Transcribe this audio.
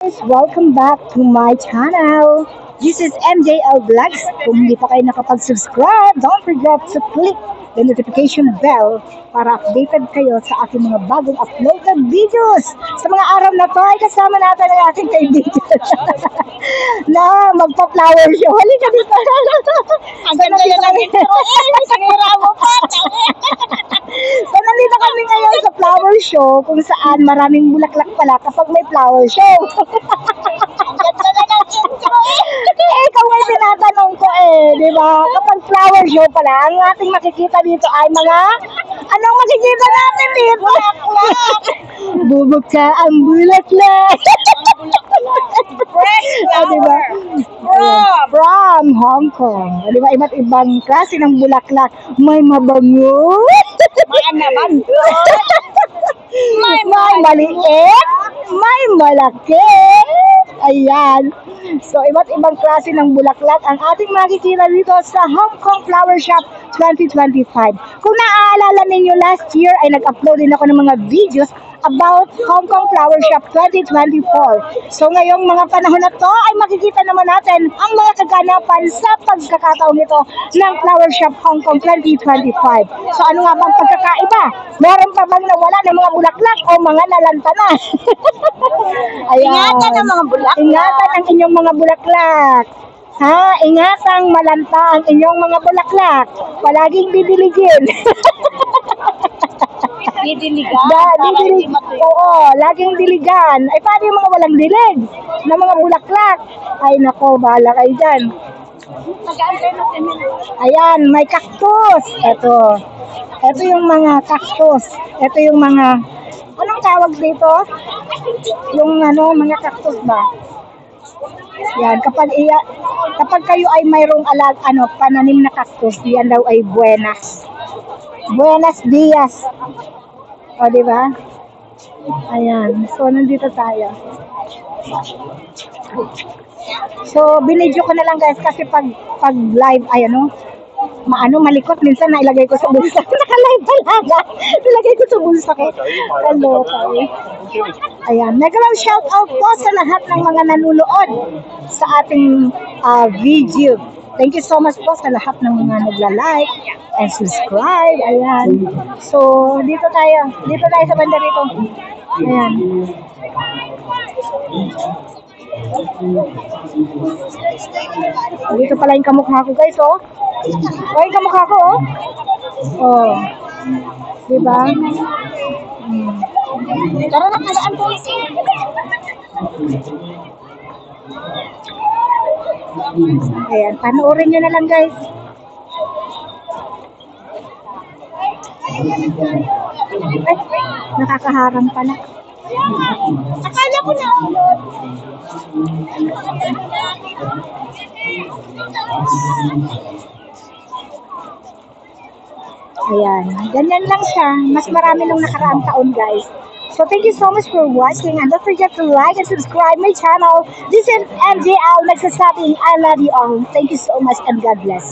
Welcome back to my channel. This is MJL Vlogs. Kung hindi pa kayo nakapag-subscribe, don't forget to click the notification bell para updated kayo sa aking mga bagong uploaded videos. Sa mga araw na to ay kasama natin ang aking kaibigan na magpa-flower show. Halika dito. Ang ganda yun ang intro. Sangira mo pa. So, nandito kami ngayon sa flower show kung saan maraming bulaklak pala kapag may flower show. Ang ganda na ng intro Ikaw ay tinatanong ko di ba? Kapag flower show pala, ang ating makikita dito ay mga, anong makikita natin dito? Bubuksa ang bulaklak. Fresh Diba? From Hong Kong. Diba? Iba't ibang klase ng bulaklak. May mabango. May naman. May maliit. May malaki. Ayan. So, iba't ibang klase ng bulaklak ang ating makikita dito sa Hong Kong Flower Shop 2025. Kung naaalala ninyo, last year ay nag-upload din ako ng mga videos about Hong Kong Flower Shop 2024. So, ngayong mga panahon na to ay makikita naman natin ang mga kaganapan sa pagkakataon nito ng Flower Shop Hong Kong 2025. So, ano nga bang pagkakaiba? Meron pa bang nawala ng mga bulaklak o mga nalanta na? Ayan. Ingatan ang mga bulaklak. Ingatan ang inyong mga bulaklak. Ha? Ingatang malanta ang inyong mga bulaklak. Palaging didiligin. Didiligan. Didilig. Oo, laging diligan. Ay, paano yung mga walang dilig na mga bulaklak? Ay, nako, bahala kayo dyan. Mag-aantay natin yun. Ayan, may cactus. Ito. Ito yung mga cactus. Ito yung mga, anong tawag dito? Yung mga cactus ba? Yan, kapag kayo ay mayroong pananim na cactus, yan daw ay buenas. Buenos dias. O, di ba? Ayan. So, nandito tayo. So, binidyo ko na lang guys kasi pag live, malikot. Minsan nailagay ko sa bulsa. Naka-live talaga. Nilagay ko sa bulsa ko. Hello, okay. Ayan. Nagawang shout out po sa lahat ng mga nanunood sa ating video. Thank you so much po sa lahat ng mga nagla-like and subscribe. Ayan. So, dito tayo. Dito tayo sa banda rito. Ayan. Dito pala yung kamukha ko guys, oh. O, yung kamukha ko, oh. Oh. Diba? Tara na, kalaan po. Ayan, panoorin nyo na lang guys. Ay, nakakaharang pala. Akala ko na. Ayan, ganyan lang siya. Mas marami nung nakaraang taon guys. So thank you so much for watching and don't forget to like and subscribe my channel. This is MJL nagsasabing I love you all. Thank you so much and God bless.